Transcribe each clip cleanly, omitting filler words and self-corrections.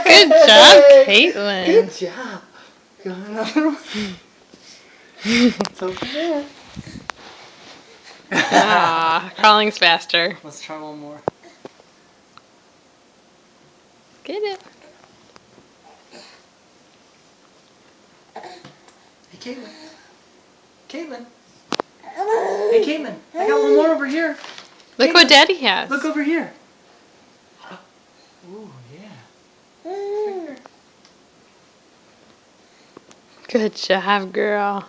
Good job, Caitlin. Good job. You want another one? It's over there. Ah, crawling's faster. Let's try one more. Get it. Hey, Caitlin. Caitlin. Hey, Caitlin. I got one more over here. Look what Daddy has. Look over here. Ooh, yeah. Right here. Good job, girl.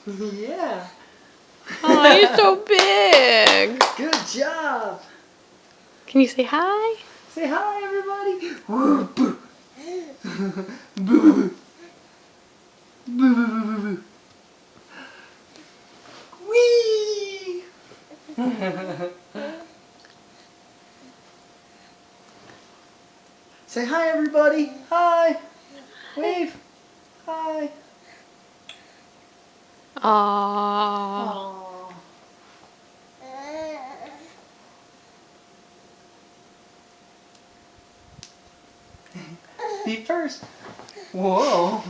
Yeah. Oh, you're so big. Good job. Can you say hi? Say hi, everybody. Woo, boo. Boo, boo. Boo, boo, boo, boo, boo. Whee! Say hi, everybody. Hi. Wave. Hi. Aww. Aww. Feet first. Whoa.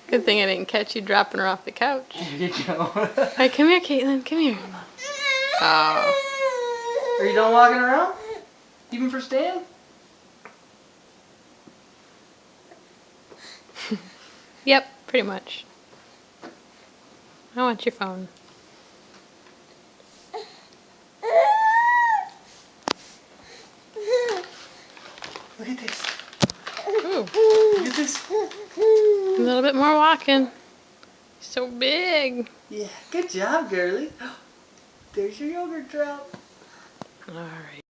Good thing I didn't catch you dropping her off the couch. There you go. Alright, come here, Caitlin. Come here. Oh. Are you done walking around? Even for Stan? Yep, pretty much. I want your phone. Look at this. Ooh. Look at this. A little bit more walking. So big. Yeah, good job, girly. There's your yogurt drop. Alright.